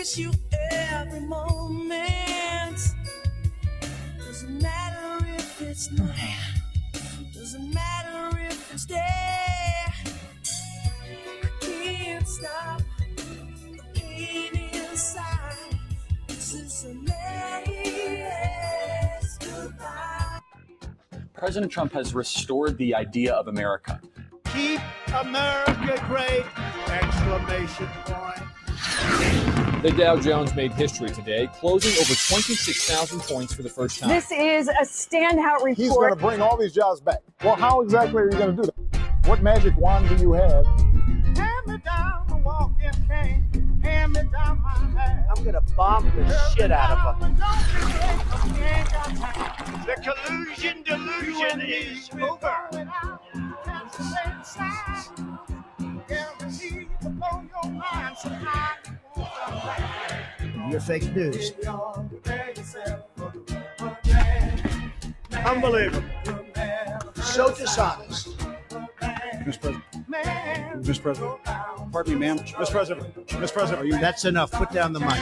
miss you every moment. Doesn't matter if it's not, doesn't matter if it's there. I can't stop the pain inside. This is a last goodbye. President Trump has restored the idea of America. Keep America great! Exclamation point. The Dow Jones made history today, closing over 26,000 points for the first time. This is a standout report. He's going to bring all these jobs back. Well, how exactly are you going to do that? What magic wand do you have? Hand me down the walking cane. Hand me down my hat. I'm going to bomb the shit out of them. The collusion delusion is over. You're fake news. Unbelievable. So dishonest. Mr. President. Mr. President. Pardon me, ma'am. Mr. President. Mr. President, are you... That's enough. Put down the mic.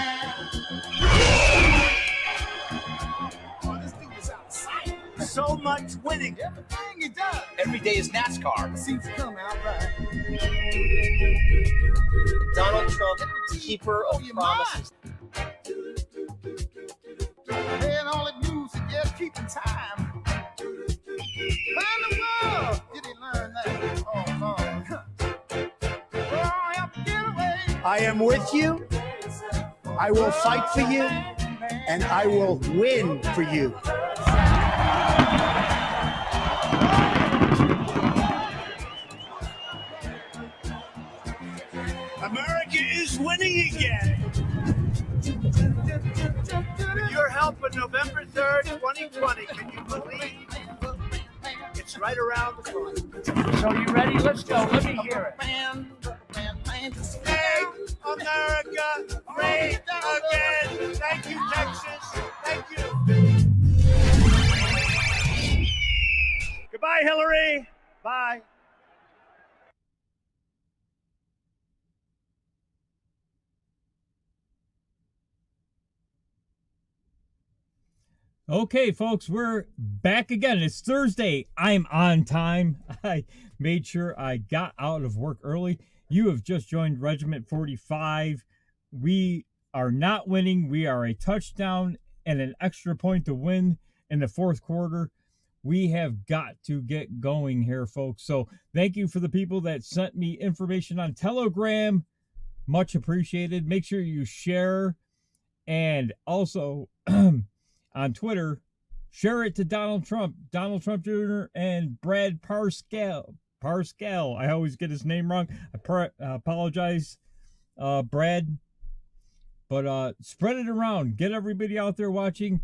So much winning. Everything he does. Every day is NASCAR. Seems to come out right. Donald Trump, keeper of promises. And all it means is just keeping time. Where in the world did he learn that? Oh, Lord. Oh, I have to get away. I am with you. I will fight for you. And I will win for you. America is winning again. With your help on November 3rd, 2020, can you believe? It's right around the corner. So you ready? Let's go. Let me hear it. Hey, America, great again. Thank you, Texas. Thank you. Goodbye, Hillary. Bye. Okay, folks, we're back again. It's Thursday. I'm on time. I made sure I got out of work early. You have just joined Regiment 45. We are not winning. We are a touchdown and an extra point to win in the fourth quarter. We have got to get going here, folks. So thank you for the people that sent me information on Telegram. Much appreciated. Make sure you share. And also... on Twitter, share it to Donald Trump Jr. and Brad Parscale. I always get his name wrong. I apologize, Brad. But spread it around. Get everybody out there watching.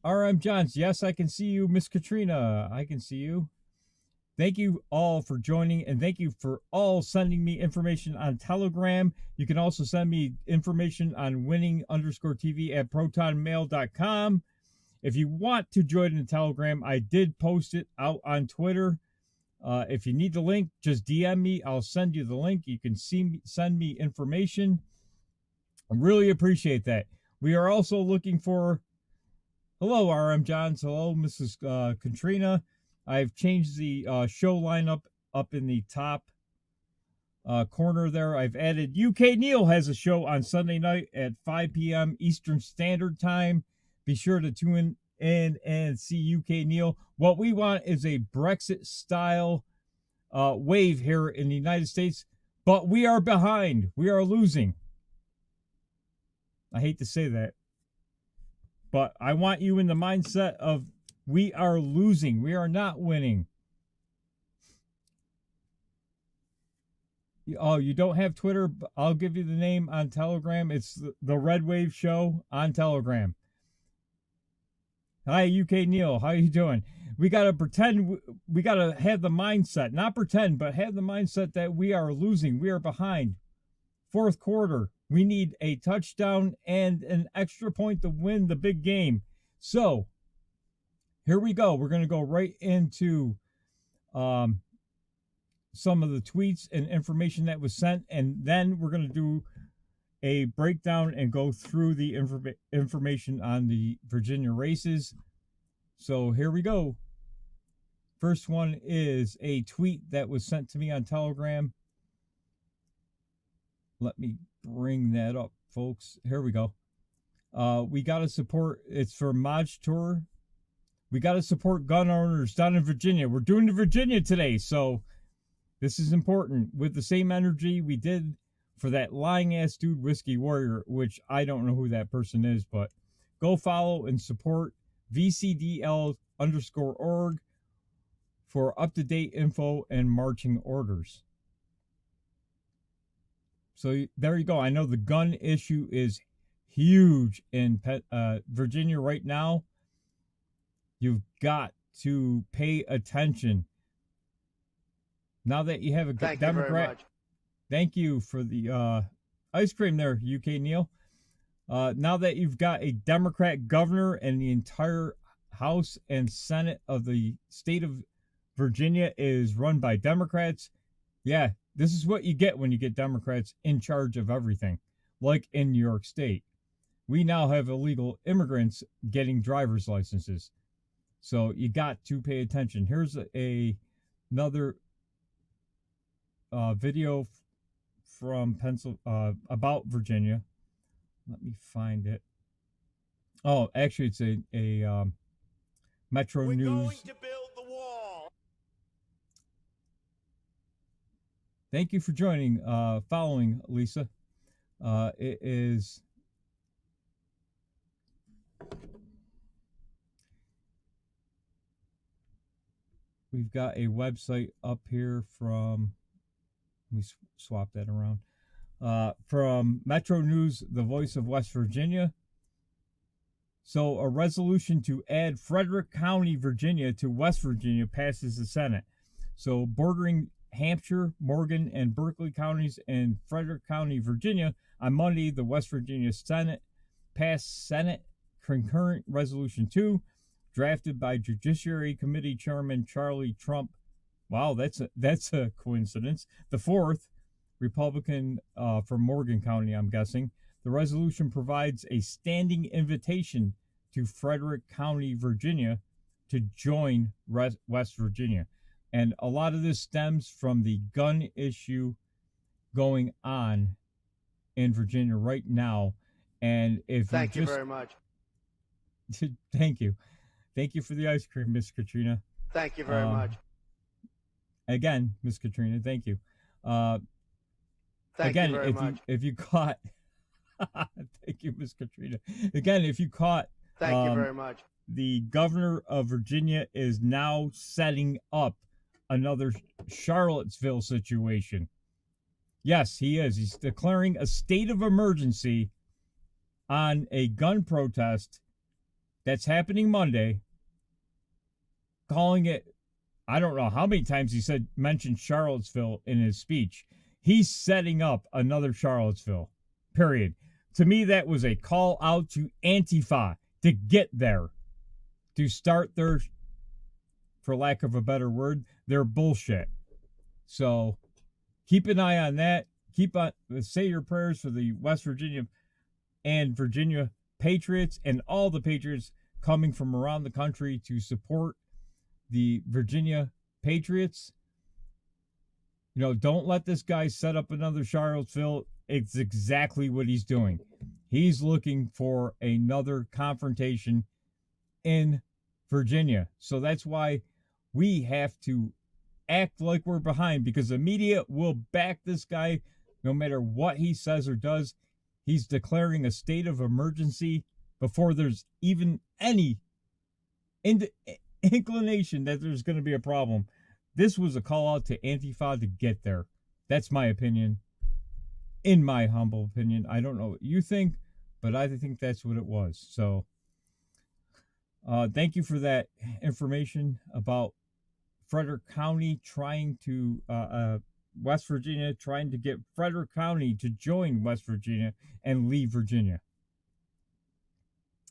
RM Johns, yes, I can see you. Miss Katrina, I can see you. Thank you all for joining, and thank you for all sending me information on Telegram. You can also send me information on winning_TV at protonmail.com. If you want to join the Telegram, I did post it out on Twitter. If you need the link, just DM me. I'll send you the link. You can send me information. I really appreciate that. We are also looking for... Hello, RM Johns. Hello, Mrs. Katrina. I've changed the show lineup up in the top corner there. I've added UK Neil has a show on Sunday night at 5 p.m. Eastern Standard Time. Be sure to tune in and see UK Neil. What we want is a Brexit-style wave here in the United States, but we are behind. We are losing. I hate to say that, but I want you in the mindset of we are losing. We are not winning. Oh, you don't have Twitter? I'll give you the name on Telegram. It's the Redwave Show on Telegram. Hi, UK Neil. How you doing? We got to pretend. We got to have the mindset. Not pretend, but have the mindset that we are losing. We are behind. Fourth quarter. We need a touchdown and an extra point to win the big game. So... here we go. We're going to go right into some of the tweets and information that was sent, and then we're going to do a breakdown and go through the information on the Virginia races. So here we go. First one is a tweet that was sent to me on Telegram. Let me bring that up, folks. Here we go. We got to support, it's for Maj Tour. We got to support gun owners down in Virginia. We're doing to Virginia today, so this is important. With the same energy we did for that lying ass dude, Whiskey Warrior, which I don't know who that person is, but go follow and support VCDL_org for up-to-date info and marching orders. So there you go. I know the gun issue is huge in Virginia right now. You've got to pay attention. Now that you have a Thank Democrat, you very much. thank you for the ice cream there, UK Neil. Now that you've got a Democrat governor and the entire House and Senate of the state of Virginia is run by Democrats, yeah, this is what you get when you get Democrats in charge of everything, like in New York State. We now have illegal immigrants getting driver's licenses. So you got to pay attention. Here's another video from about Virginia. Let me find it. Oh, actually, it's a Metro We're News. going to build the wall. Thank you for joining, following, Lisa. It is... We've got a website up here from... Let me swap that around. From Metro News, the voice of West Virginia. So a resolution to add Frederick County, Virginia to West Virginia passes the Senate. So bordering Hampshire, Morgan, and Berkeley counties and Frederick County, Virginia, on Monday, the West Virginia Senate passed Senate Concurrent Resolution 2, drafted by Judiciary Committee Chairman Charlie Trump. Wow, that's a coincidence. The fourth Republican from Morgan County, I'm guessing. The resolution provides a standing invitation to Frederick County, Virginia, to join West Virginia. And a lot of this stems from the gun issue going on in Virginia right now. And if Thank you very much. Thank you. Thank you for the ice cream, Miss Katrina. Thank you very much. Again, Miss Katrina, thank you. Thank you very much. If you caught, thank you, Miss Katrina. Again, if you caught, Thank you very much. The governor of Virginia is now setting up another Charlottesville situation. Yes, he is. He's declaring a state of emergency on a gun protest that's happening Monday, calling it, I don't know how many times he mentioned Charlottesville in his speech. He's setting up another Charlottesville, period. To me, that was a call out to Antifa to get there, to start their, for lack of a better word, their bullshit. So keep an eye on that. Say your prayers for the West Virginia and Virginia Patriots and all the Patriots coming from around the country to support the Virginia Patriots. You know, don't let this guy set up another Charlottesville. It's exactly what he's doing. He's looking for another confrontation in Virginia. So that's why we have to act like we're behind, because the media will back this guy no matter what he says or does. He's declaring a state of emergency before there's even any inclination that there's going to be a problem. This was a call out to Antifa to get there. That's my opinion. In my humble opinion. I don't know what you think, but I think that's what it was. So, thank you for that information about Frederick County trying to, West Virginia trying to get Frederick County to join West Virginia and leave Virginia.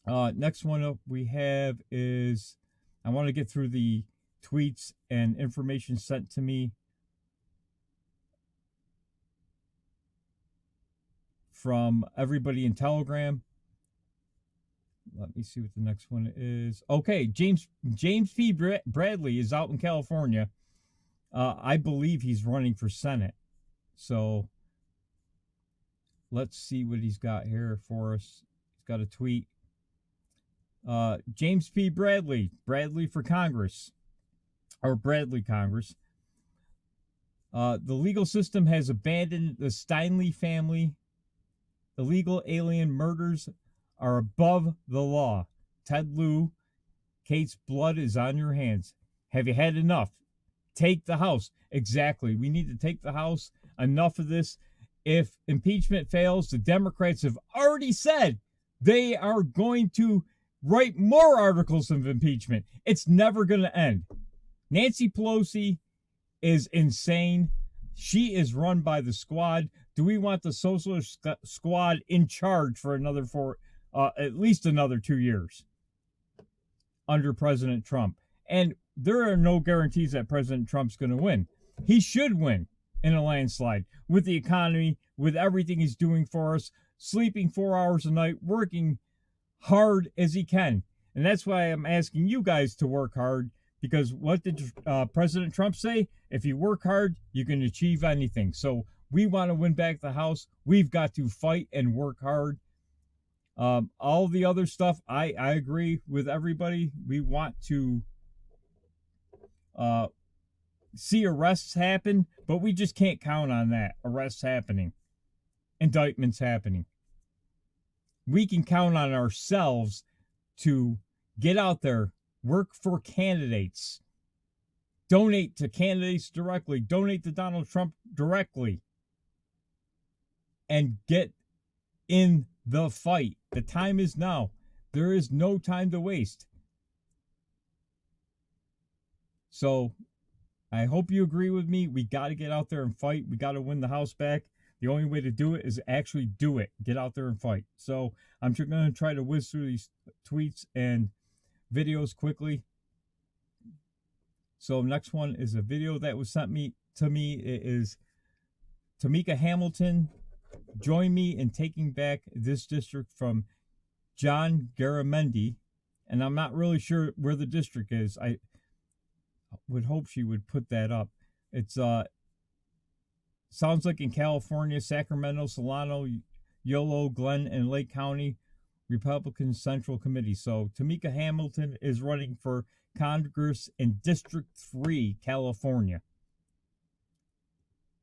Next one up we have is, I want to get through the tweets and information sent to me from everybody in Telegram. Let me see what the next one is. Okay, James P. Bradley is out in California. I believe he's running for Senate. So let's see what he's got here for us. He's got a tweet. James P. Bradley for Congress, or Bradley Congress. The legal system has abandoned the Steinle family. Illegal alien murders are above the law. Ted Lieu, Kate's blood is on your hands. Have you had enough? Take the House. Exactly. We need to take the House. Enough of this. If impeachment fails, the Democrats have already said they are going to write more articles of impeachment. It's never going to end. Nancy Pelosi is insane. She is run by the squad. Do we want the socialist squad in charge for another at least another 2 years under President Trump? And there are no guarantees that President Trump's going to win. He should win in a landslide with the economy, with everything he's doing for us, sleeping 4 hours a night, working hard as he can. And that's why I'm asking you guys to work hard, because what did President Trump say? If you work hard, you can achieve anything. So we want to win back the House. We've got to fight and work hard. All the other stuff, I agree with everybody. We want to see arrests happen, but we just can't count on that. Arrests happening, indictments happening. We can count on ourselves to get out there, work for candidates, donate to candidates directly, donate to Donald Trump directly, and get in the fight. The time is now. There is no time to waste. So I hope you agree with me. We got to get out there and fight. We got to win the House back. The only way to do it is actually do it. Get out there and fight. So I'm going to try to whiz through these tweets and videos quickly. So next one is a video that was sent to me. It is Tamika Hamilton. Join me in taking back this district from John Garamendi. And I'm not really sure where the district is. I would hope she would put that up. It's sounds like in California, Sacramento, Solano, Yolo, Glenn, and Lake County Republican Central Committee. So Tamika Hamilton is running for Congress in District 3, California.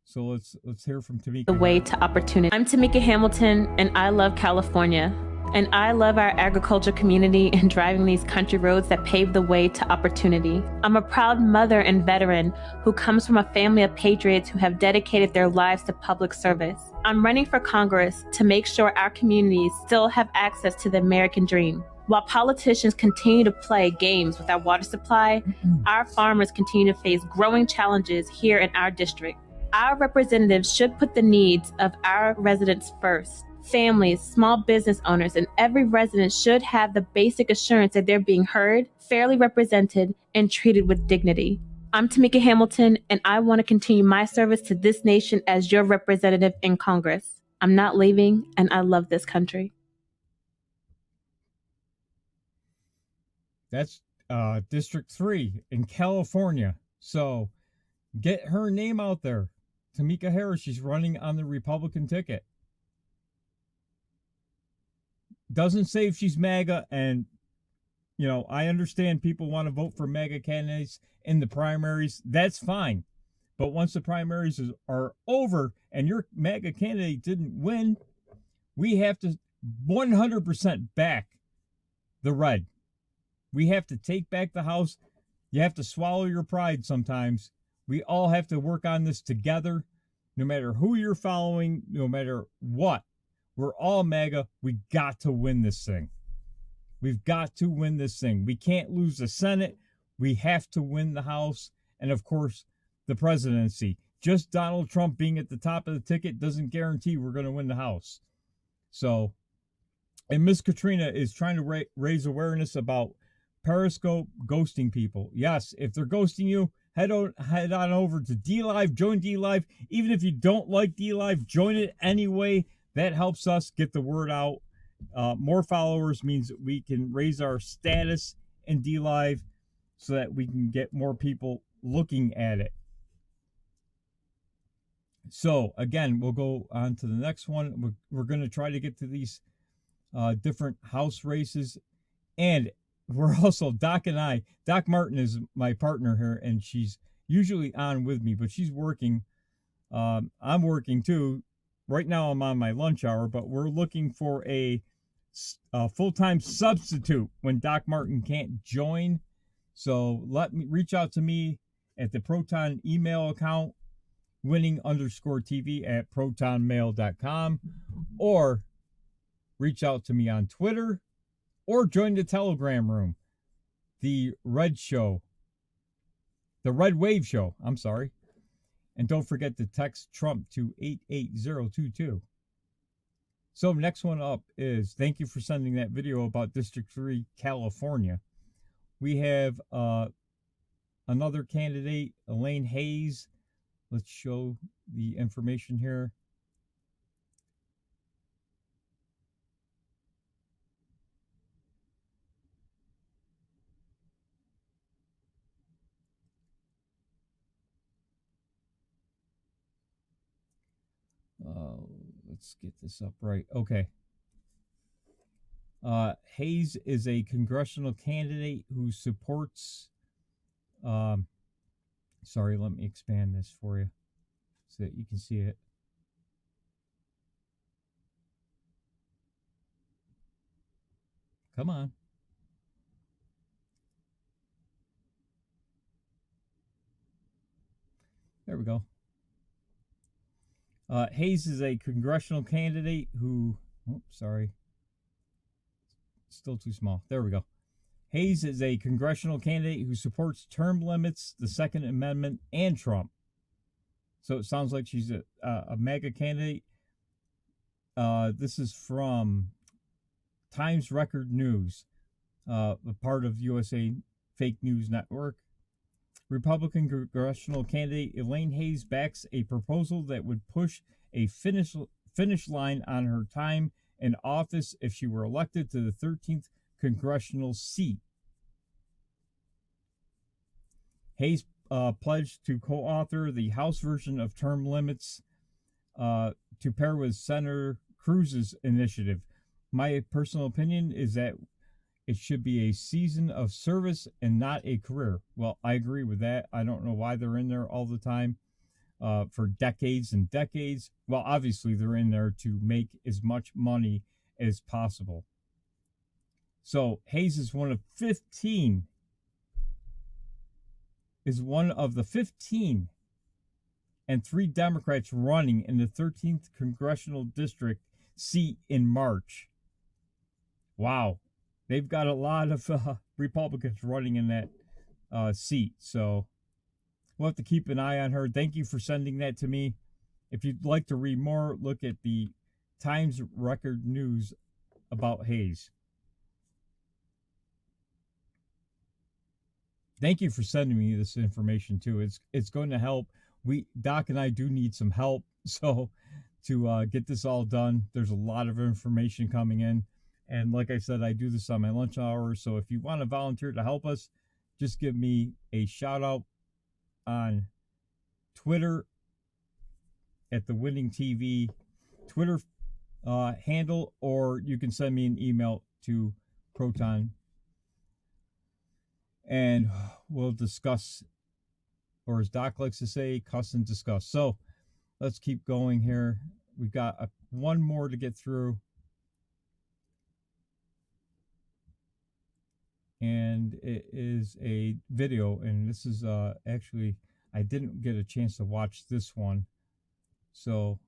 So let's hear from Tamika. The way to opportunity. I'm Tamika Hamilton, and I love California. And I love our agriculture community and driving these country roads that pave the way to opportunity. I'm a proud mother and veteran who comes from a family of patriots who have dedicated their lives to public service. I'm running for Congress to make sure our communities still have access to the American dream. While politicians continue to play games with our water supply, our farmers continue to face growing challenges here in our district. Our representatives should put the needs of our residents first. Families, small business owners, and every resident should have the basic assurance that they're being heard, fairly represented, and treated with dignity. I'm Tamika Hamilton, and I want to continue my service to this nation as your representative in Congress. I'm not leaving, and I love this country. That's District 3 in California. So get her name out there. Tamika Harris, she's running on the Republican ticket. Doesn't say if she's MAGA, and you know, I understand people want to vote for MAGA candidates in the primaries. That's fine. But once the primaries are over and your MAGA candidate didn't win, we have to 100% back the red. We have to take back the House. You have to swallow your pride sometimes. We all have to work on this together, no matter who you're following, no matter what. We're all MAGA. We got to win this thing. We've got to win this thing. We can't lose the Senate. We have to win the House. And, of course, the presidency. Just Donald Trump being at the top of the ticket doesn't guarantee we're going to win the House. So, and Miss Katrina is trying to raise awareness about Periscope ghosting people. Yes, if they're ghosting you, head on over to DLive. Join DLive. Even if you don't like DLive, join it anyway. that helps us get the word out. More followers means we can raise our status in DLive so that we can get more people looking at it. So again, we'll go on to the next one. We're going to try to get to these different house races. And we're also, Doc Martin is my partner here, and she's usually on with me, but she's working. I'm working too. Right now I'm on my lunch hour, but we're looking for a full-time substitute when Doc Martin can't join. So reach out to me at the Proton email account, winning_TV@protonmail.com, or reach out to me on Twitter, or join the Telegram room, the Redwave show. I'm sorry. And don't forget to text Trump to 88022. So next one up is, thank you for sending that video about District 3, California. We have another candidate, Elaine Hayes. Let's show the information here. Let's get this up right. Okay. Hayes is a congressional candidate who supports, sorry, let me expand this for you so that you can see it. Come on. There we go. Hayes is a congressional candidate who, sorry, still too small. There we go. Hayes is a congressional candidate who supports term limits, the Second Amendment, and Trump. So it sounds like she's a MAGA candidate. This is from Times Record News, a part of USA Fake News Network. Republican congressional candidate Elaine Hayes backs a proposal that would push a finish line on her time in office if she were elected to the 13th congressional seat. Hayes pledged to co-author the House version of term limits to pair with Senator Cruz's initiative. My personal opinion is that it should be a season of service and not a career. Well, I agree with that. I don't know why they're in there all the time for decades and decades. Well, obviously they're in there to make as much money as possible. So Hayes is one of the 15 and 3 Democrats running in the 13th congressional district seat in March. Wow. They've got a lot of Republicans running in that seat. So we'll have to keep an eye on her. Thank you for sending that to me. If you'd like to read more, look at the Times Record News about Hayes. Thank you for sending me this information too. It's going to help. Doc and I do need some help. So to get this all done, there's a lot of information coming in. And like I said, I do this on my lunch hour. So if you want to volunteer to help us, just give me a shout out on Twitter at the Winning TV Twitter handle, or you can send me an email to Proton and we'll discuss, or as Doc likes to say, cuss and discuss. So let's keep going here. We've got one more to get through. And it is a video, and this is actually, I didn't get a chance to watch this one. So,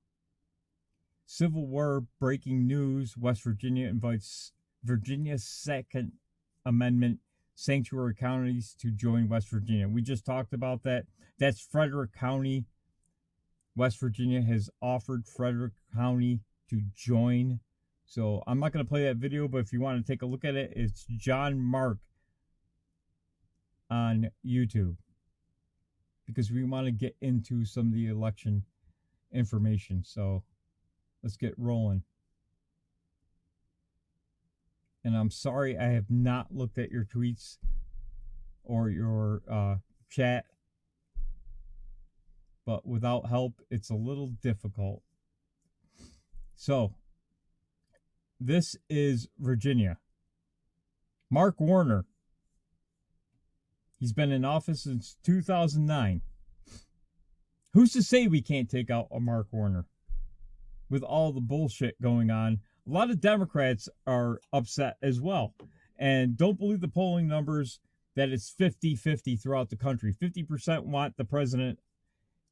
Civil War breaking news: West Virginia invites Virginia's Second Amendment sanctuary counties to join West Virginia. We just talked about that. That's Frederick County. West Virginia has offered Frederick County to join. So I'm not going to play that video, but if you want to take a look at it, it's John Mark on YouTube, because we want to get into some of the election information. So Let's get rolling. And I'm sorry I have not looked at your tweets or your chat. But without help, it's a little difficult. So, this is Virginia. Mark Warner. He's been in office since 2009. Who's to say we can't take out a Mark Warner? With all the bullshit going on, a lot of Democrats are upset as well. And don't believe the polling numbers that it's 50-50 throughout the country. 50% want the president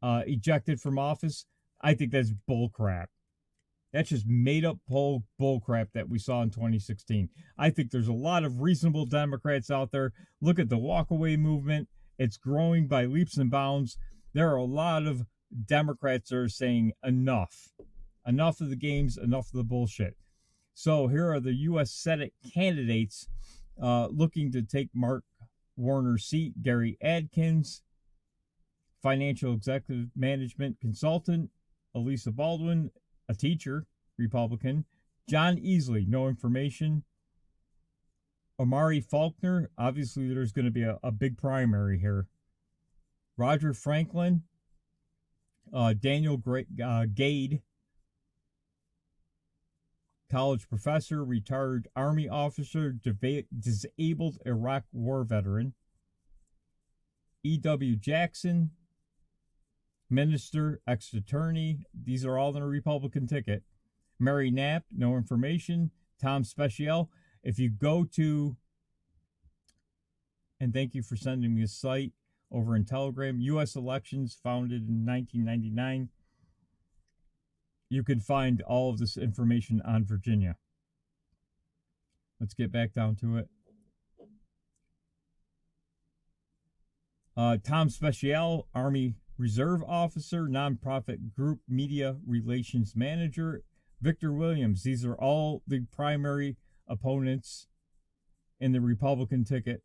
ejected from office. I think that's bull crap. That's just made up bull crap that we saw in 2016. I think there's a lot of reasonable Democrats out there. Look at the walkaway movement. It's growing by leaps and bounds. There are a lot of Democrats that are saying enough. Enough of the games, enough of the bullshit. So here are the U.S. Senate candidates looking to take Mark Warner's seat. Gary Adkins, financial executive management consultant. Elisa Baldwin, a teacher, Republican. John Easley, no information. Amari Faulkner, obviously there's going to be a big primary here. Roger Franklin, Daniel Gade, college professor, retired Army officer, disabled Iraq war veteran. E.W. Jackson, minister, ex-attorney. These are all on a Republican ticket. Mary Knapp, no information. Tom Speciale. If you go to, and thank you for sending me a site over in Telegram, U.S. Elections, founded in 1999. You can find all of this information on Virginia. Let's get back down to it. Tom Speciale, Army Reserve Officer, Nonprofit Group Media Relations Manager. Victor Williams. These are all the primary opponents in the Republican ticket.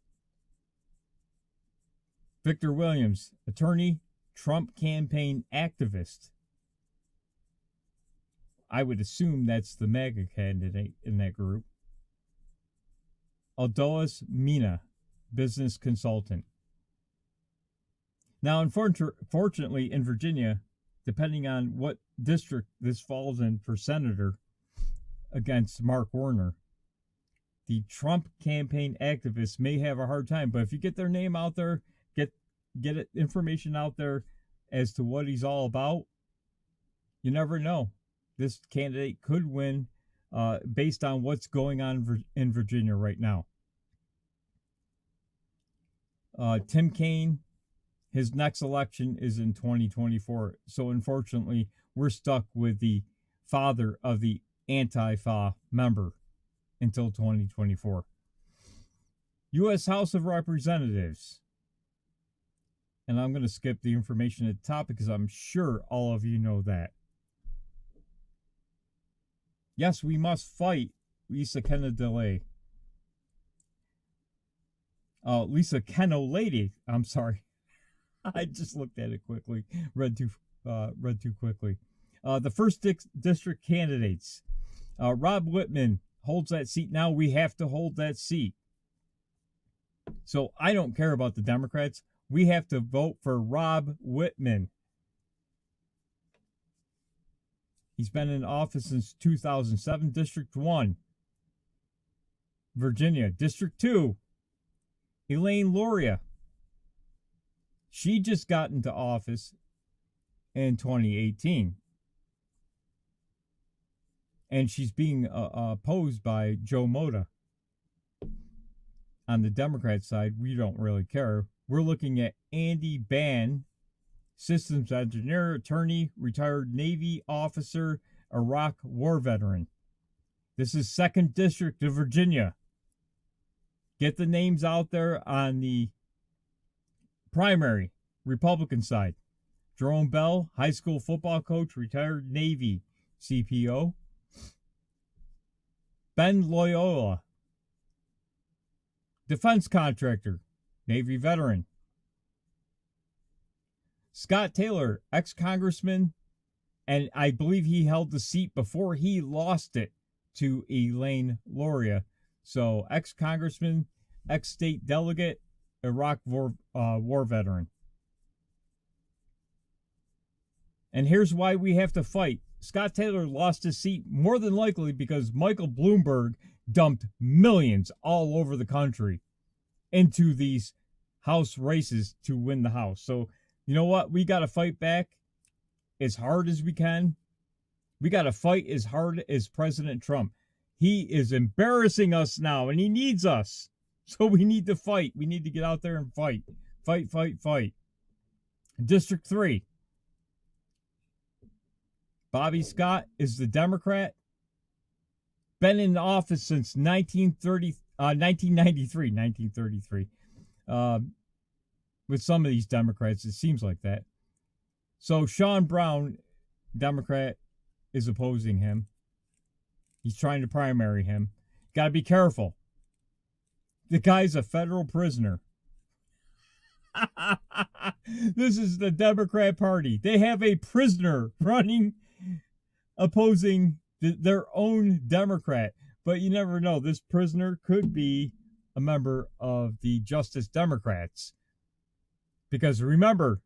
Victor Williams, attorney, Trump campaign activist. I would assume that's the MAGA candidate in that group. Aldois Mina, business consultant. Now, unfortunately, in Virginia, depending on what district this falls in for senator against Mark Warner, the Trump campaign activists may have a hard time. But if you get their name out there, get information out there as to what he's all about, you never know. This candidate could win based on what's going on in Virginia right now. Tim Kaine, his next election is in 2024. So unfortunately, we're stuck with the father of the Antifa member until 2024. U.S. House of Representatives. And I'm going to skip the information at the top because I'm sure all of you know that. Yes, we must fight Lisa Kennedy. Lisa Kennedy. I'm sorry. I just looked at it quickly. Read too quickly. The first district candidates. Rob Whitman holds that seat now. We have to hold that seat. So I don't care about the Democrats. We have to vote for Rob Whitman. He's been in office since 2007. District 1, Virginia. District 2, Elaine Luria. She just got into office in 2018. And she's being opposed by Joe Moda. On the Democrat side, we don't really care. We're looking at Andy Ban, systems engineer, attorney, retired Navy officer, Iraq war veteran. This is 2nd District of Virginia. Get the names out there on the primary Republican side. Jerome Bell, high school football coach, retired Navy CPO. Ben Loyola, defense contractor, Navy veteran. Scott Taylor, ex-congressman, And I believe he held the seat before he lost it to Elaine Loria. So ex-congressman, ex-state delegate, Iraq war veteran. And here's why we have to fight. Scott Taylor lost his seat more than likely because Michael Bloomberg dumped millions all over the country into these House races to win the House. So, you know what? We got to fight back as hard as we can. We got to fight as hard as President Trump. He is embarrassing us now, and he needs us. So we need to fight. We need to get out there and fight. Fight, fight, fight. District 3. Bobby Scott is the Democrat. Been in office since 1933. With some of these Democrats, it seems like that. So Sean Brown, Democrat, is opposing him. He's trying to primary him. Got to be careful. The guy's a federal prisoner. This is the Democrat Party. They have a prisoner running, opposing their own Democrat. But you never know. This prisoner could be a member of the Justice Democrats. Because remember,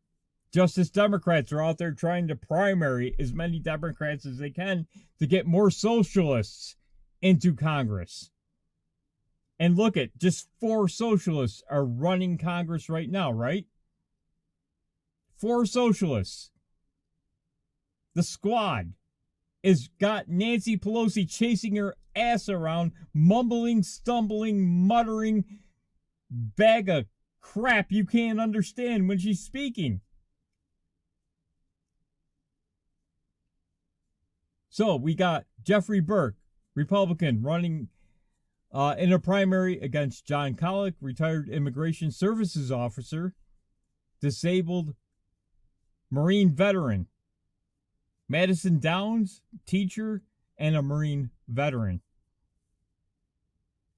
Justice Democrats are out there trying to primary as many Democrats as they can to get more socialists into Congress. And look at, just 4 socialists are running Congress right now, right? 4 socialists. The squad has got Nancy Pelosi chasing her ass around, mumbling, stumbling, muttering, bag of crap you can't understand when she's speaking. So we got Jeffrey Burke, Republican, running in a primary against John Collick, retired immigration services officer, disabled Marine veteran. Madison Downs, teacher, and a Marine veteran.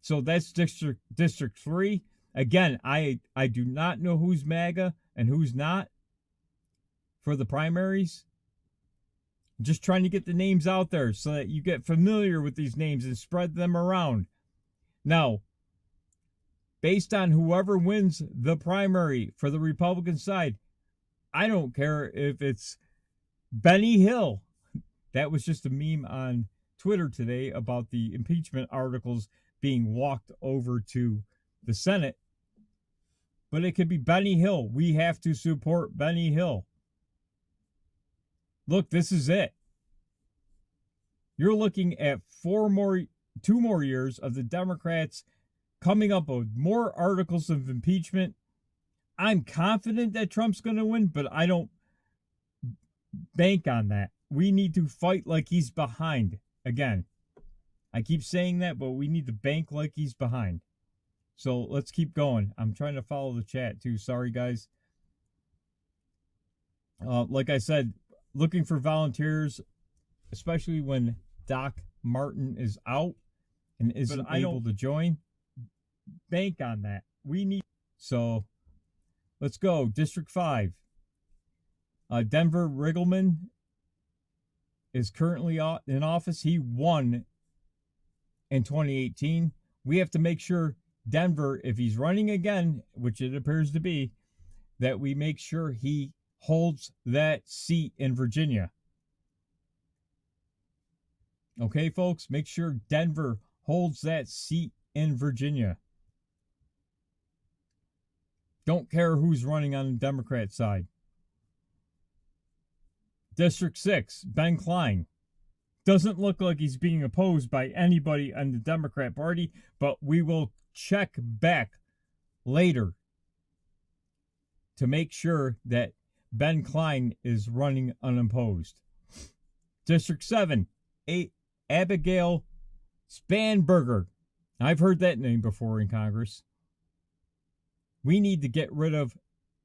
So that's District 3. Again, I do not know who's MAGA and who's not for the primaries. I'm just trying to get the names out there so that you get familiar with these names and spread them around. Now, based on whoever wins the primary for the Republican side, I don't care if it's Benny Hill. That was just a meme on Twitter today about the impeachment articles being walked over to the Senate. But it could be Benny Hill. We have to support Benny Hill. Look, this is it. You're looking at 2 more years of the Democrats coming up with more articles of impeachment. I'm confident that Trump's going to win, but I don't bank on that. We need to fight like he's behind. Again, I keep saying that, but we need to bank like he's behind. So let's keep going. I'm trying to follow the chat too. Sorry, guys. Like I said, looking for volunteers, especially when Doc Martin is out and isn't able to join. Bank on that. We need. So let's go. District 5. Denver Riggleman is currently in office. He won in 2018. We have to make sure Denver, if he's running again, which it appears to be, that we make sure he holds that seat in Virginia. Okay, folks, make sure Denver holds that seat in Virginia. Don't care who's running on the Democrat side. District 6, Ben Klein. Doesn't look like he's being opposed by anybody on the Democrat Party, but we will check back later to make sure that Ben Klein is running unopposed. District 7, Abigail Spanberger. I've heard that name before in Congress. We need to get rid of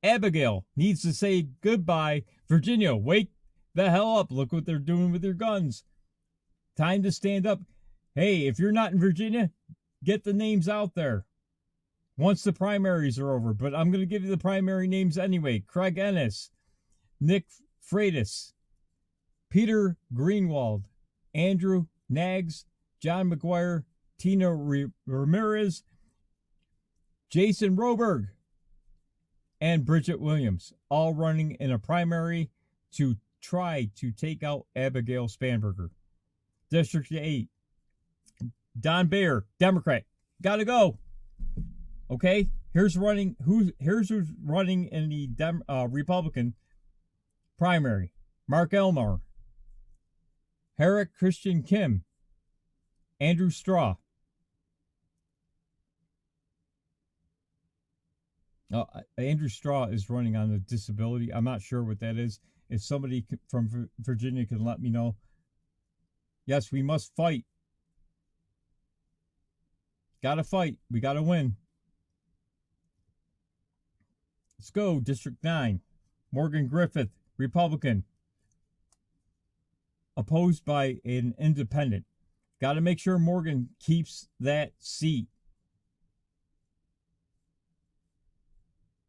Abigail. Needs to say goodbye. Virginia, wake the hell up. Look what they're doing with their guns. Time to stand up. Hey, if you're not in Virginia, get the names out there once the primaries are over. But I'm going to give you the primary names anyway. Craig Ennis, Nick Freitas, Peter Greenwald, Andrew Nags, John McGuire, Tina Ramirez, Jason Roberg, and Bridget Williams, all running in a primary to try to take out Abigail Spanberger. District 8, Don Bayer, Democrat, gotta go. Okay, here's who's running in the Republican primary. Mark Elmore, Herrick Christian Kim, Andrew Straw. Andrew Straw is running on the disability. I'm not sure what that is. If somebody from Virginia can let me know. Yes, we must fight. Gotta fight. We gotta win. Let's go. District 9. Morgan Griffith, Republican. Opposed by an independent. Gotta make sure Morgan keeps that seat.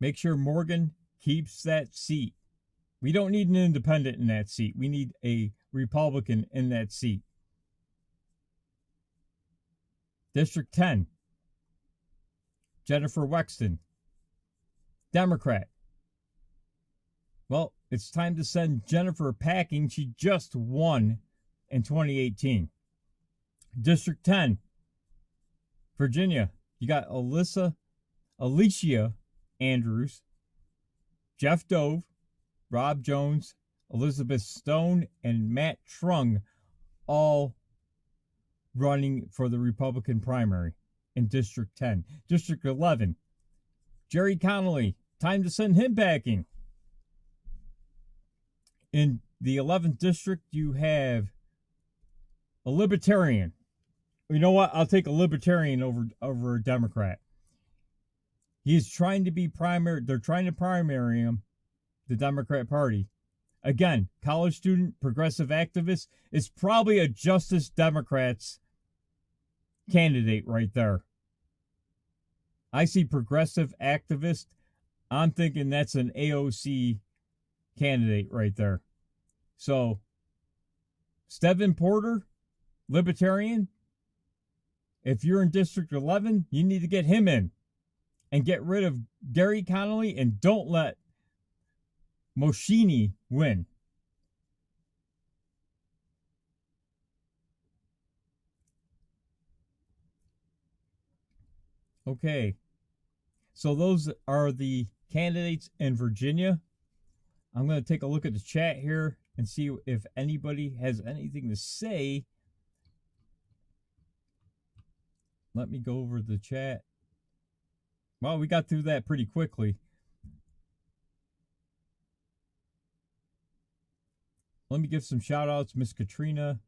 Make sure Morgan keeps that seat. We don't need an independent in that seat. We need a Republican in that seat. District 10. Jennifer Wexton, Democrat. Well, it's time to send Jennifer packing. She just won in 2018. District 10. Virginia. You got Alicia Andrews, Jeff Dove, Rob Jones, Elizabeth Stone, and Matt Trung, all running for the Republican primary in District 10. District 11, Jerry Connolly, time to send him packing. In the 11th district, you have a Libertarian. You know what? I'll take a Libertarian over a Democrat. He's trying to be primary. They're trying to primary him, the Democrat Party. Again, college student, progressive activist. It's probably a Justice Democrats candidate right there. I see progressive activist. I'm thinking that's an AOC candidate right there. So, Stephen Porter, Libertarian. If you're in District 11, you need to get him in. And get rid of Gary Connolly and don't let Moschini win. Okay. So those are the candidates in Virginia. I'm going to take a look at the chat here and see if anybody has anything to say. Let me go over the chat. Well, we got through that pretty quickly. Let me give some shout outs. Miss Katrina,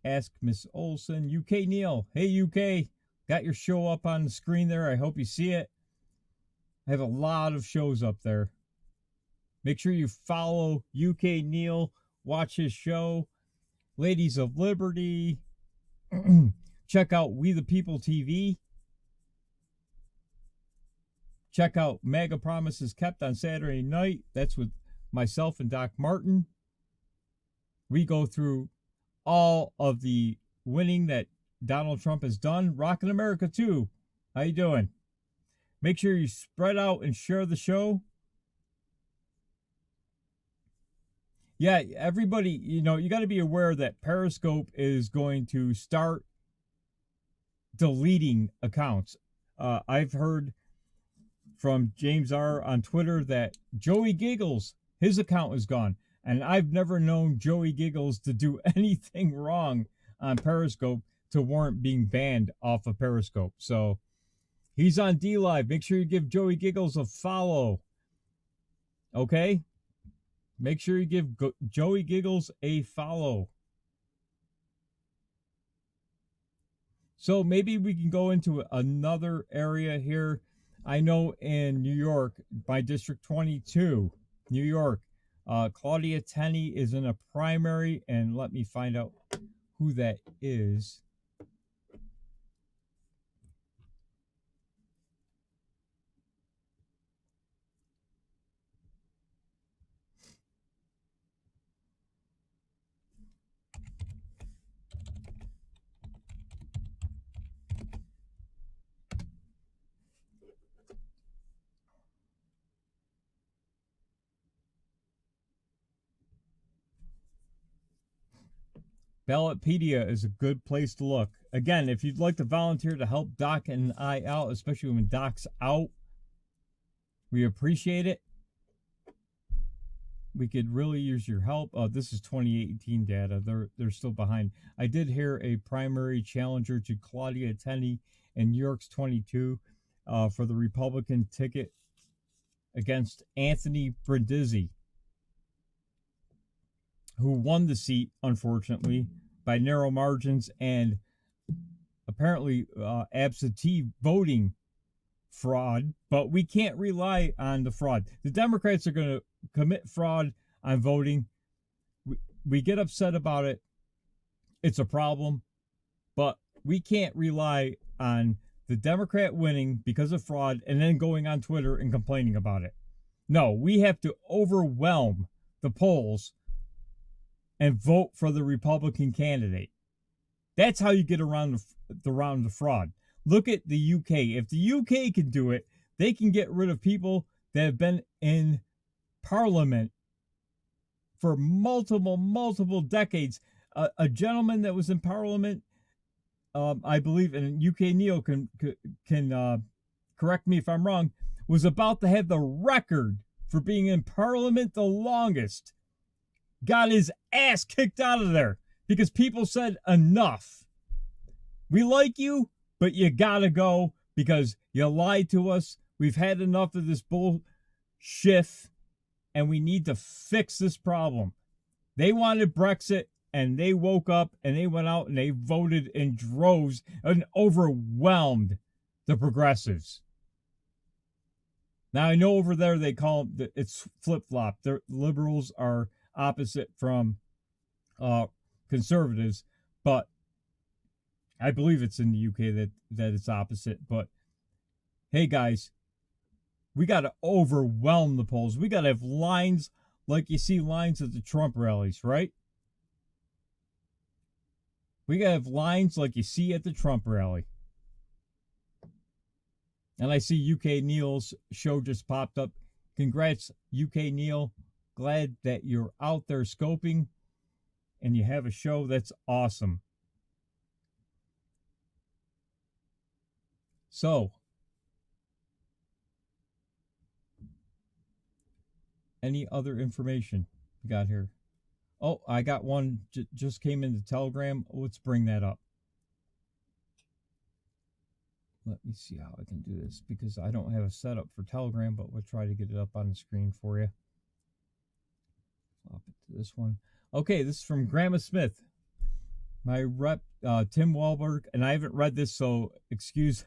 Ask Miss Olson, UK Neil. Hey, UK. Got your show up on the screen there. I hope you see it. I have a lot of shows up there. Make sure you follow UK Neil. Watch his show. Ladies of Liberty. Check out We the People TV. Check out Mega Promises Kept on Saturday night. That's with myself and Doc Martin. We go through all of the winning that Donald Trump has done. Rockin' America too. How you doing? Make sure you spread out and share the show. Yeah, everybody, you got to be aware that Periscope is going to start deleting accounts. I've heard from James R. on Twitter that Joey Giggles, his account is gone. And I've never known Joey Giggles to do anything wrong on Periscope to warrant being banned off of Periscope. So he's on DLive. Make sure you give Joey Giggles a follow. Okay? Make sure you give Joey Giggles a follow. So maybe we can go into another area here. I know in New York, by District 22, New York, Claudia Tenney is in a primary, and let me find out who that is. Ballotpedia is a good place to look. Again, if you'd like to volunteer to help Doc and I out, especially when Doc's out, we appreciate it. We could really use your help. This is 2018 data. They're still behind. I did hear a primary challenger to Claudia Tenney in New York's 22 for the Republican ticket against Anthony Brindisi, who won the seat, unfortunately, by narrow margins and apparently absentee voting fraud. But we can't rely on the fraud. The Democrats are going to commit fraud on voting. We get upset about it. It's a problem. But we can't rely on the Democrat winning because of fraud and then going on Twitter and complaining about it. No, we have to overwhelm the polls and vote for the Republican candidate. That's how you get around the fraud. Look at the UK. If the UK can do it, they can get rid of people that have been in Parliament for multiple decades. A gentleman that was in Parliament, I believe, and UK Neil can correct me if I'm wrong, was about to have the record for being in Parliament the longest. Got his ass kicked out of there because people said enough. We like you, but you gotta go because you lied to us. We've had enough of this bullshit, and we need to fix this problem. They wanted Brexit, and they woke up and they went out and they voted in droves and overwhelmed the progressives. Now, I know over there they call it's flip-flop. The liberals are opposite from conservatives, but I believe it's in the UK that it's opposite. But hey, guys, we got to overwhelm the polls. We got to have lines like you see lines at the Trump rallies, right? We got to have lines like you see at the Trump rally. And I see UK Neil's show just popped up. Congrats, UK Neil. Glad that you're out there scoping and you have a show. That's awesome. So, any other information we got here? Oh, I got one just came into Telegram. Let's bring that up. Let me see how I can do this because I don't have a setup for Telegram, but we'll try to get it up on the screen for you. Flop it to this one. Okay, this is from Grandma Smith. My rep, Tim Wahlberg, and I haven't read this, so excuse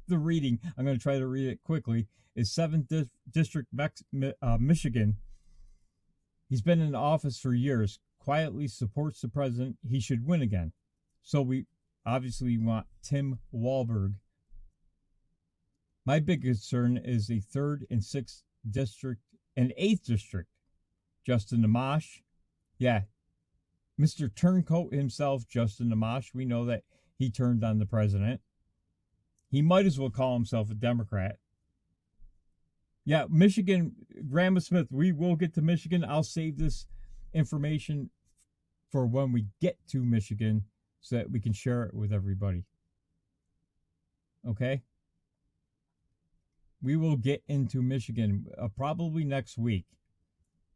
the reading. I'm going to try to read it quickly. Is 7th District, Michigan. He's been in office for years, quietly supports the president. He should win again. So we obviously want Tim Wahlberg. My big concern is the 3rd and 6th District and 8th District. Justin Amash. Yeah, Mr. Turncoat himself, Justin Amash. We know that he turned on the president. He might as well call himself a Democrat. Yeah, Michigan, Grandma Smith, we will get to Michigan. I'll save this information for when we get to Michigan so that we can share it with everybody. Okay? We will get into Michigan probably next week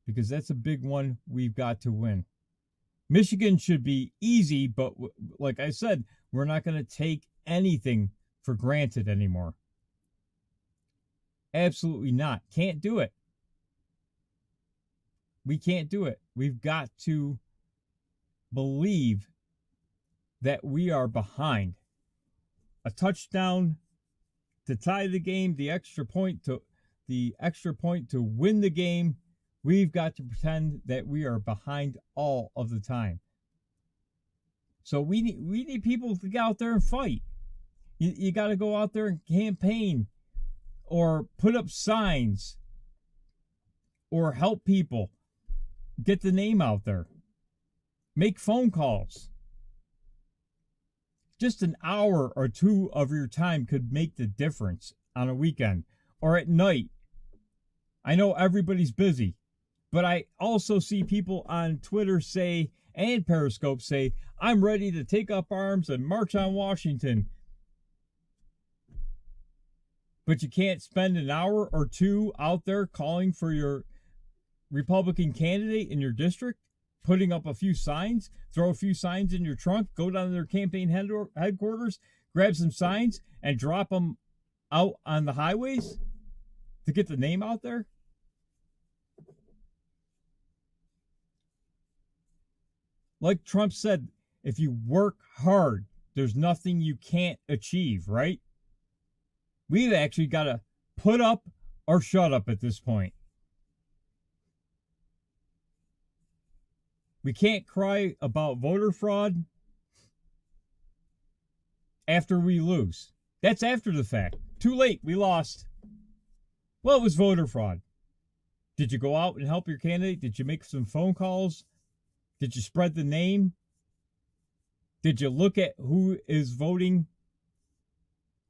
because that's a big one we've got to win. Michigan should be easy, but like I said, we're not going to take anything for granted anymore. Absolutely not. Can't do it. We can't do it. We've got to believe that we are behind. A touchdown to tie the game, the extra point to win the game. We've got to pretend that we are behind all of the time. So we need people to get out there and fight. You got to go out there and campaign or put up signs or help people get the name out there. Make phone calls. Just an hour or two of your time could make the difference on a weekend or at night. I know everybody's busy, but I also see people on Twitter say and Periscope say, I'm ready to take up arms and march on Washington. But you can't spend an hour or two out there calling for your Republican candidate in your district, putting up a few signs, throw a few signs in your trunk, go down to their campaign headquarters, grab some signs, and drop them out on the highways to get the name out there? Like Trump said, if you work hard, there's nothing you can't achieve, right? We've actually got to put up or shut up at this point. We can't cry about voter fraud after we lose. That's after the fact. Too late, we lost. Well, it was voter fraud. Did you go out and help your candidate? Did you make some phone calls? Did you spread the name? Did you look at who is voting,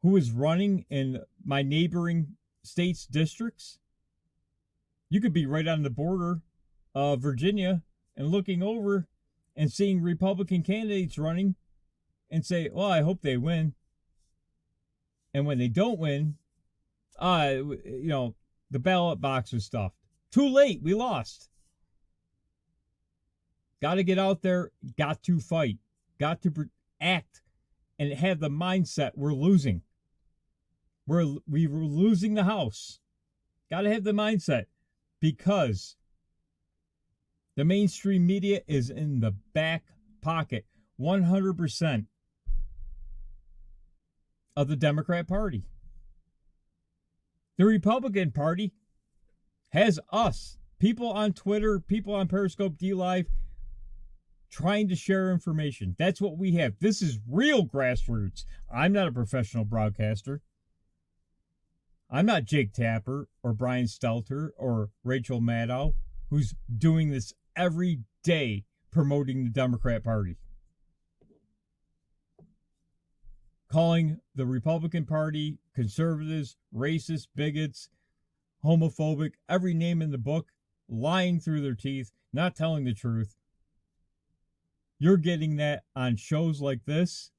who is running in my neighboring states' districts? You could be right on the border of Virginia and looking over and seeing Republican candidates running and say, well, I hope they win. And when they don't win, the ballot box was stuffed. Too late, we lost. Got to get out there, got to fight, got to act, and have the mindset we're losing. We were losing the House. Got to have the mindset, because the mainstream media is in the back pocket 100% of the Democrat Party. The Republican Party has us, people on Twitter, people on Periscope, DLive, trying to share information. That's what we have. This is real grassroots. I'm not a professional broadcaster. I'm not Jake Tapper or Brian Stelter or Rachel Maddow, who's doing this every day promoting the Democrat Party. Calling the Republican Party conservatives, racist, bigots, homophobic, every name in the book, lying through their teeth, not telling the truth. You're getting that on shows like this.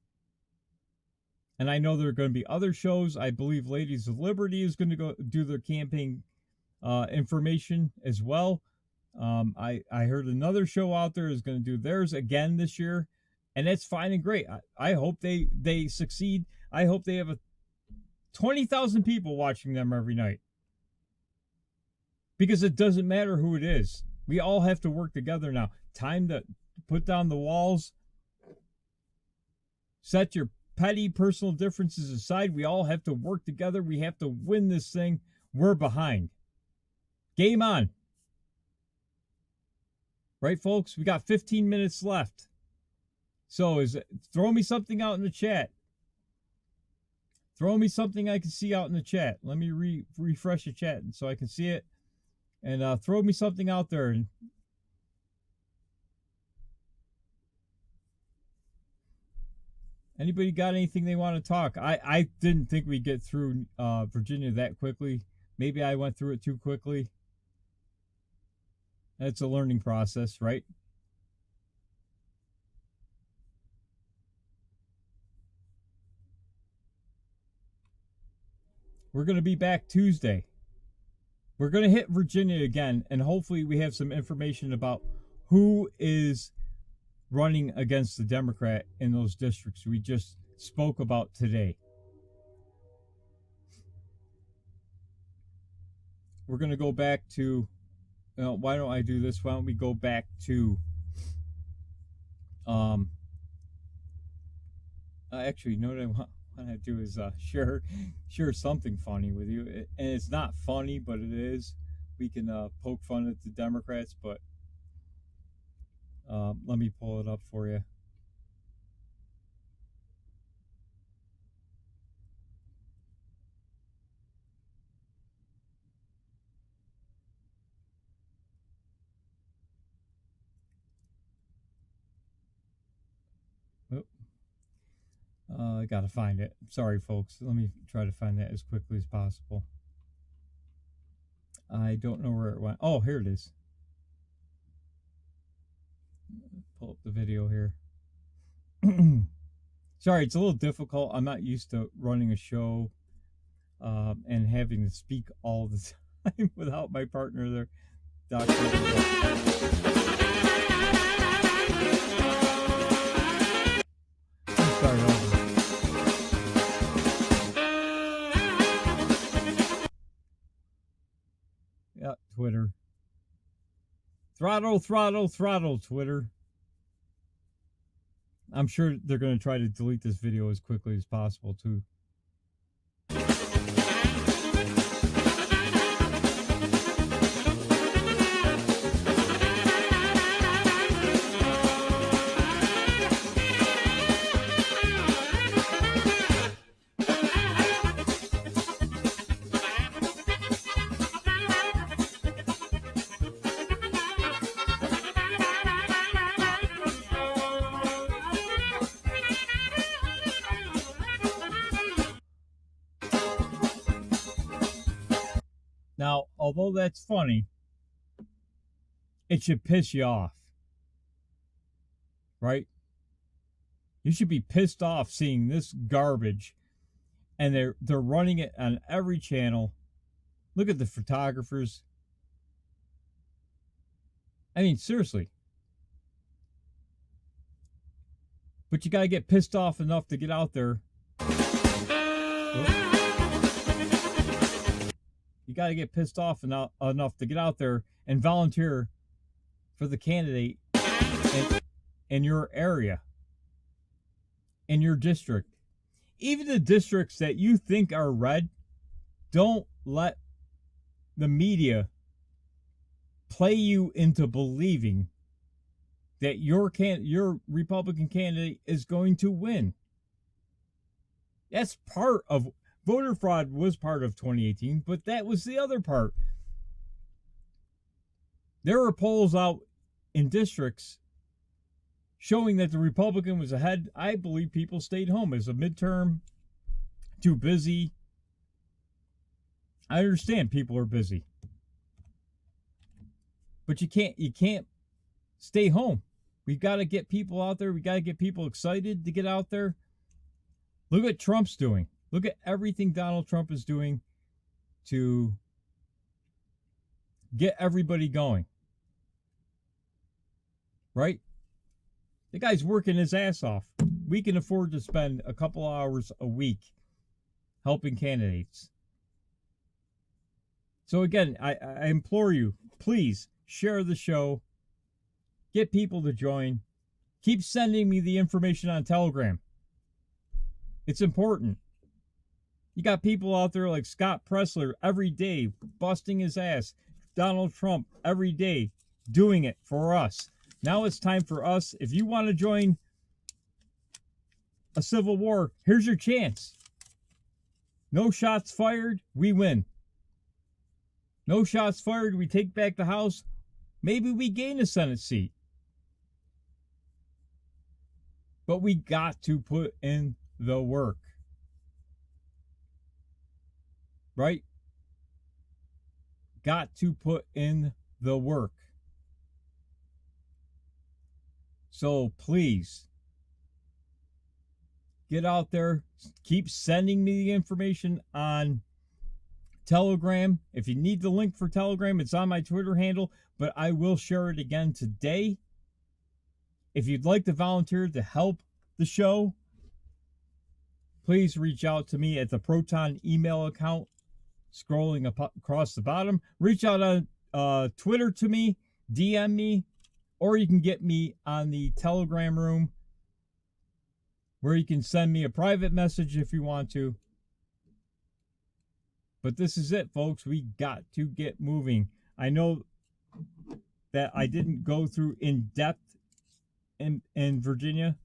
And I know there are going to be other shows. I believe Ladies of Liberty is going to go do their campaign information as well. I heard another show out there is going to do theirs again this year. And that's fine and great. I hope they succeed. I hope they have 20,000 people watching them every night. Because it doesn't matter who it is. We all have to work together now. Time to put down the walls. Set your petty personal differences aside. We all have to work together. We have to win this thing. We're behind. Game on. Right, folks? We got 15 minutes left. So throw me something out in the chat. Throw me something I can see out in the chat. Let me refresh the chat so I can see it. And throw me something out there. Anybody got anything they want to talk? I didn't think we'd get through Virginia that quickly. Maybe I went through it too quickly. That's a learning process, right? We're going to be back Tuesday. We're going to hit Virginia again, and hopefully we have some information about who is running against the Democrat in those districts we just spoke about today. We're going to go back to, why don't I do this? Why don't we go back to, actually, you know what I want to do is share something funny with you. And it's not funny, but it is. We can poke fun at the Democrats, but let me pull it up for you. I gotta find it. Sorry, folks. Let me try to find that as quickly as possible. I don't know where it went. Oh, here it is. pull up the video here. Sorry, it's a little difficult. I'm not used to running a show and having to speak all the time without my partner there. Doctor. Start over. Yeah, Twitter. Throttle, throttle, throttle, Twitter. I'm sure they're going to try to delete this video as quickly as possible, too. Now, although that's funny, it should piss you off, right? You should be pissed off seeing this garbage, and they're running it on every channel. Look at the photographers. I mean, seriously. But you got to get pissed off enough to get out there. You got to get pissed off enough to get out there and volunteer for the candidate in your area, in your district. Even the districts that you think are red, don't let the media play you into believing that your Republican candidate is going to win. That's part of voter fraud. Was part of 2018, but that was the other part. There were polls out in districts showing that the Republican was ahead. I believe people stayed home. As a midterm, too busy. I understand people are busy, but you can't stay home. We've got to get people out there. We got to get people excited to get out there. Look what Trump's doing. Look at everything Donald Trump is doing to get everybody going. Right? The guy's working his ass off. We can afford to spend a couple hours a week helping candidates. So again, I implore you, please share the show. Get people to join. Keep sending me the information on Telegram. It's important. You got people out there like Scott Pressler every day busting his ass. Donald Trump every day doing it for us. Now it's time for us. If you want to join a civil war, here's your chance. No shots fired, we win. No shots fired, we take back the House. Maybe we gain a Senate seat. But we got to put in the work. Right? Got to put in the work. So please, get out there. Keep sending me the information on Telegram. If you need the link for Telegram, it's on my Twitter handle, but I will share it again today. If you'd like to volunteer to help the show, please reach out to me at the Proton email account scrolling across the bottom. Reach out on Twitter to me, DM me, or you can get me on the Telegram room where you can send me a private message if you want to. But this is it, folks. We got to get moving. I know that I didn't go through in depth in Virginia.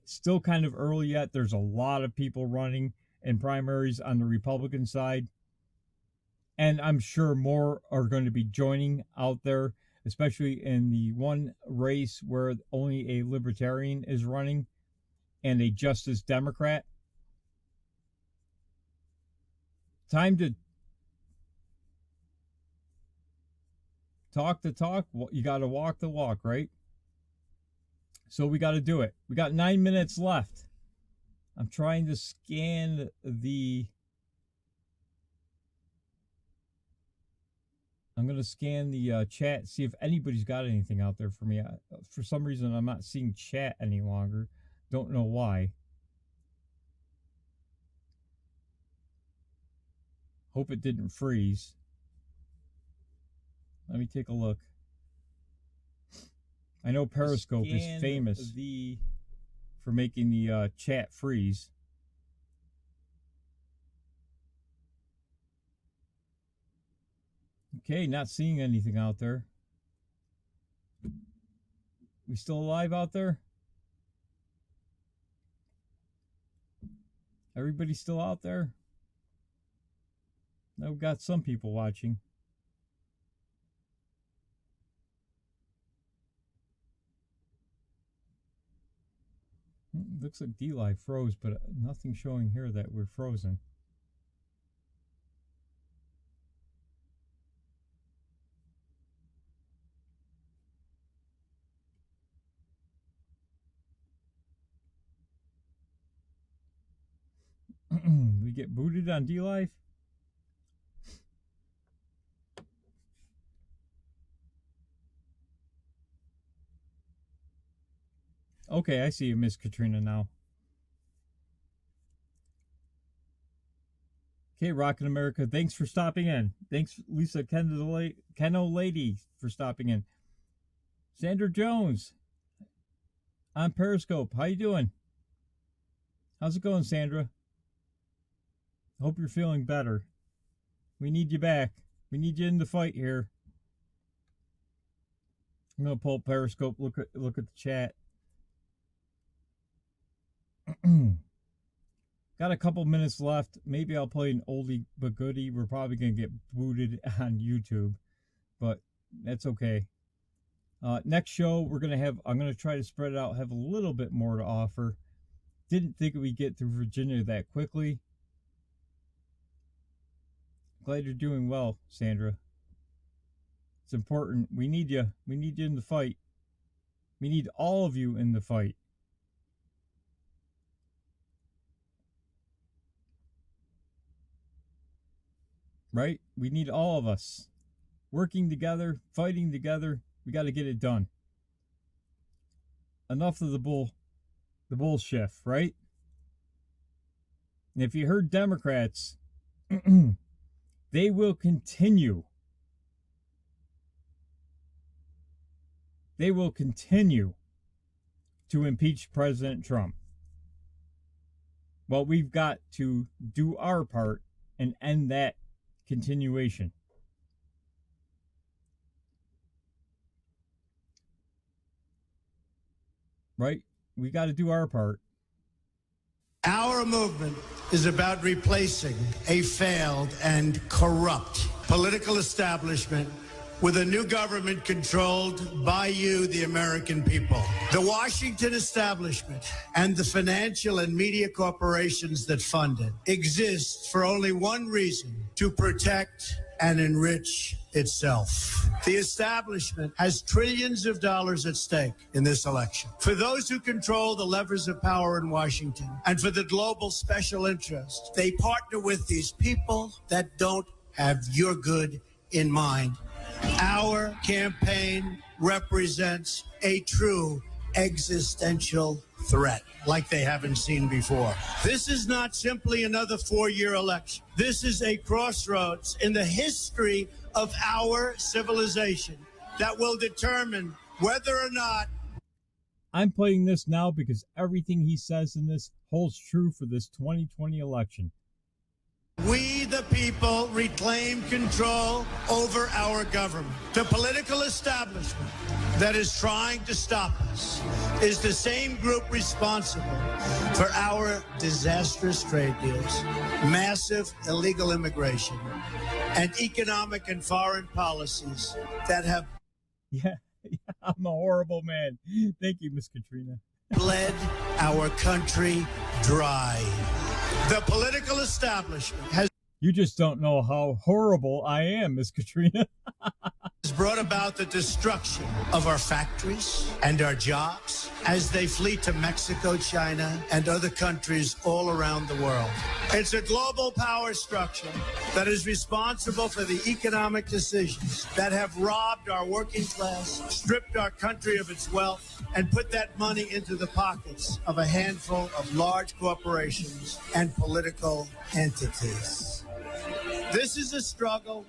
Still kind of early yet. There's a lot of people running in primaries on the Republican side. And I'm sure more are going to be joining out there, especially in the one race where only a Libertarian is running and a Justice Democrat. Time to talk the talk. You got to walk the walk, right? So we got to do it. We got 9 minutes left. I'm trying to scan the... I'm going to scan the chat, see if anybody's got anything out there for me. For some reason, I'm not seeing chat any longer. Don't know why. Hope it didn't freeze. Let me take a look. I know Periscope is famous for making the chat freeze. Okay, not seeing anything out there. We still alive out there? Everybody still out there? Now we've got some people watching. Looks like D-Live froze, but nothing showing here that we're frozen. We get booted on D-Live? Okay, I see you, Miss Katrina, now. Okay, Rockin' America, thanks for stopping in. Thanks, Lisa Keno Lady, for stopping in. Sandra Jones on Periscope. How you doing? How's it going, Sandra? Hope you're feeling better. We need you back. We need you in the fight here. I'm gonna pull up Periscope. Look at the chat. Got a couple minutes left. Maybe I'll play an oldie but goodie. We're probably gonna get booted on YouTube, but that's okay. Next show we're gonna have. I'm gonna try to spread it out. Have a little bit more to offer. Didn't think we'd get through Virginia that quickly. Glad you're doing well, Sandra. It's important. We need you. We need you in the fight. We need all of you in the fight. Right? We need all of us working together, fighting together. We got to get it done. Enough of the bullshit, right? And if you heard Democrats, they will continue. They will continue to impeach President Trump. Well, we've got to do our part and end that continuation. Right? We got to do our part. Our movement is about replacing a failed and corrupt political establishment with a new government controlled by you, the American people. The Washington establishment and the financial and media corporations that fund it exist for only one reason: to protect and enrich itself. The establishment has trillions of dollars at stake in this election. For those who control the levers of power in Washington and for the global special interests, they partner with these people that don't have your good in mind. Our campaign represents a true existential threat like they haven't seen before. This is not simply another four-year election. This is a crossroads in the history of our civilization that will determine whether or not... I'm playing this now because everything he says in this holds true for this 2020 election. We, the people, reclaim control over our government. The political establishment that is trying to stop us is the same group responsible for our disastrous trade deals, massive illegal immigration, and economic and foreign policies that have... Yeah, I'm a horrible man. Thank you, Miss Katrina. ...bled our country dry. The political establishment has... You just don't know how horrible I am, Miss Katrina. brought about the destruction of our factories and our jobs as they flee to Mexico, China, and other countries all around the world. It's a global power structure that is responsible for the economic decisions that have robbed our working class, stripped our country of its wealth, and put that money into the pockets of a handful of large corporations and political entities. This is a struggle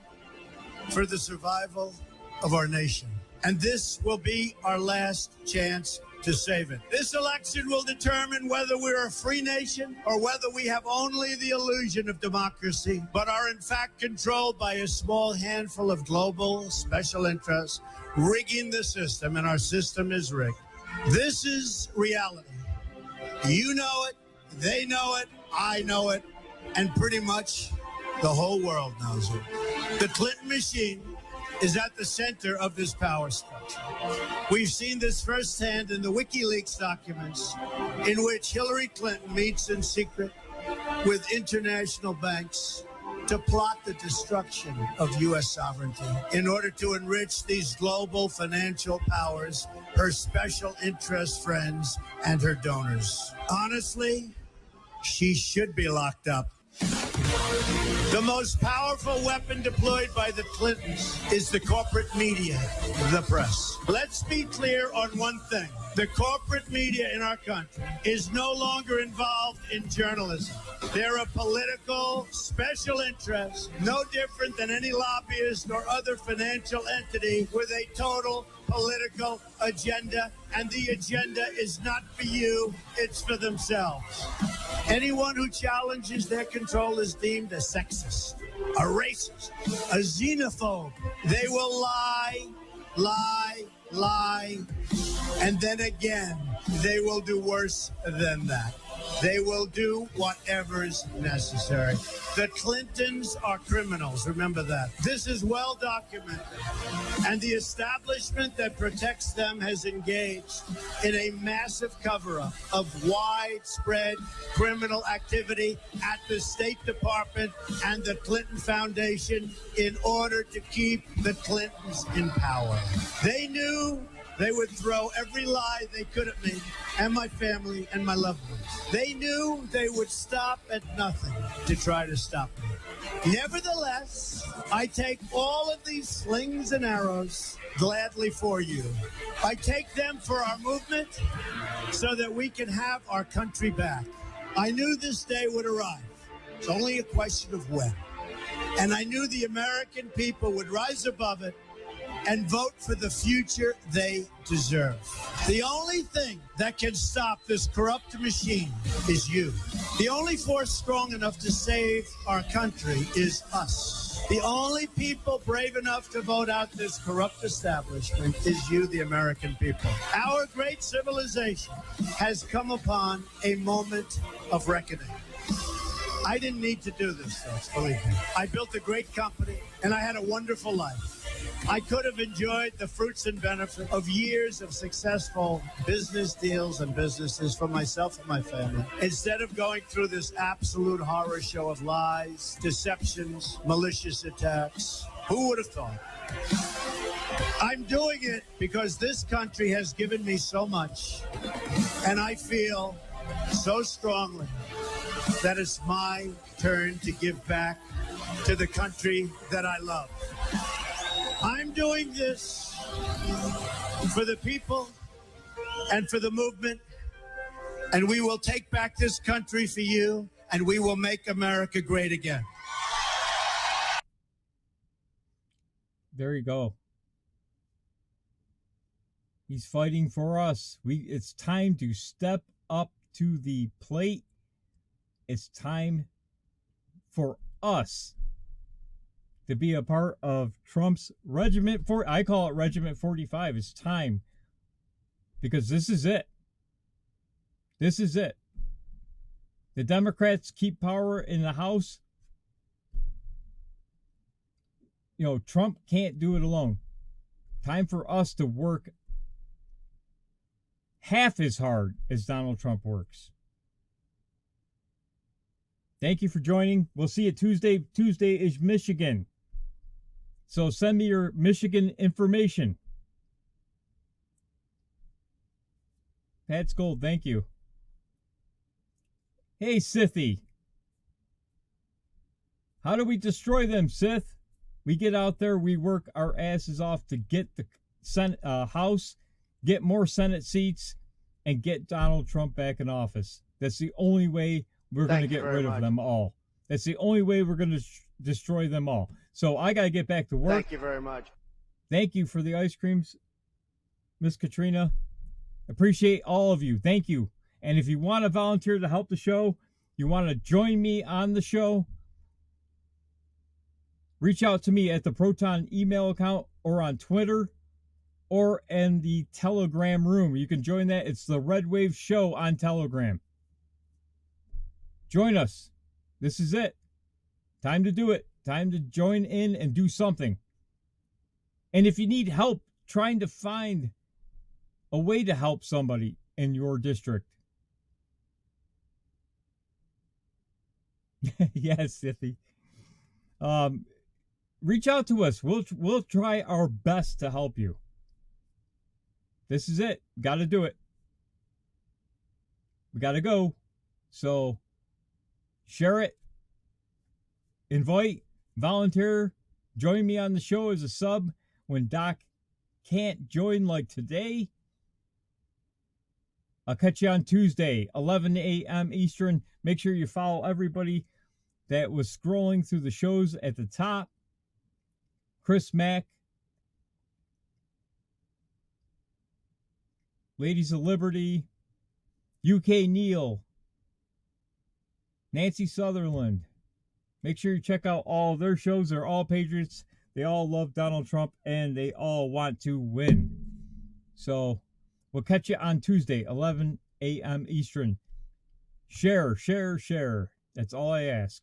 for the survival of our nation. And this will be our last chance to save it. This election will determine whether we're a free nation or whether we have only the illusion of democracy, but are in fact controlled by a small handful of global special interests rigging the system, and our system is rigged. This is reality. You know it, they know it, I know it, and pretty much the whole world knows it. The Clinton machine is at the center of this power structure. We've seen this firsthand in the WikiLeaks documents, in which Hillary Clinton meets in secret with international banks to plot the destruction of U.S. sovereignty in order to enrich these global financial powers, her special interest friends, and her donors. Honestly, she should be locked up. The most powerful weapon deployed by the Clintons is the corporate media, the press. Let's be clear on one thing. The corporate media in our country is no longer involved in journalism. They're a political special interest, no different than any lobbyist or other financial entity with a total political agenda, and the agenda is not for you, it's for themselves. Anyone who challenges their control is deemed a sexist, a racist, a xenophobe. They will lie, and then again, they will do worse than that. They will do whatever's necessary. The Clintons are criminals, remember that. This is well documented, and the establishment that protects them has engaged in a massive cover-up of widespread criminal activity at the State Department and the Clinton Foundation in order to keep the Clintons in power. They knew they would throw every lie they could at me and my family and my loved ones. They knew they would stop at nothing to try to stop me. Nevertheless, I take all of these slings and arrows gladly for you. I take them for our movement so that we can have our country back. I knew this day would arrive. It's only a question of when. And I knew the American people would rise above it and vote for the future they deserve. The only thing that can stop this corrupt machine is you. The only force strong enough to save our country is us. The only people brave enough to vote out this corrupt establishment is you, the American people. Our great civilization has come upon a moment of reckoning. I didn't need to do this, folks, believe me. I built a great company, and I had a wonderful life. I could have enjoyed the fruits and benefits of years of successful business deals and businesses for myself and my family, instead of going through this absolute horror show of lies, deceptions, malicious attacks. Who would have thought? I'm doing it because this country has given me so much, and I feel so strongly that it's my turn to give back to the country that I love. I'm doing this for the people and for the movement, and we will take back this country for you, and we will make America great again. There you go. He's fighting for us. It's time to step up to the plate. It's time for us to be a part of Trump's Regiment 4. I call it Regiment 45. It's time, because this is it. This is it. The Democrats keep power in the House. You know, Trump can't do it alone. Time for us to work half as hard as Donald Trump works. Thank you for joining. We'll see you Tuesday. Tuesday is Michigan. So send me your Michigan information. Pat's Gold, thank you. Hey, Sithy. How do we destroy them, Sith? We get out there, we work our asses off to get the Senate, House, get more Senate seats, and get Donald Trump back in office. That's the only way we're going to get rid of them all. That's the only way we're going to destroy them all. So I got to get back to work. Thank you very much. Thank you for the ice creams, Miss Katrina. Appreciate all of you. Thank you. And if you want to volunteer to help the show, you want to join me on the show, reach out to me at the Proton email account or on Twitter or in the Telegram room. You can join that. It's the Redwave Show on Telegram. Join us. This is it. Time to do it. Time to join in and do something. And if you need help trying to find a way to help somebody in your district. Yes, Sithy. Reach out to us. We'll try our best to help you. This is it. Got to do it. We got to go. So share it. Invite, volunteer, join me on the show as a sub when Doc can't join like today. I'll catch you on Tuesday, 11 a.m. Eastern. Make sure you follow everybody that was scrolling through the shows at the top. Chris Mack, Ladies of Liberty, UK Neil, Nancy Sutherland. Make sure you check out all of their shows. They're all patriots. They all love Donald Trump, and they all want to win. So we'll catch you on Tuesday, 11 a.m. Eastern. Share, share, share. That's all I ask.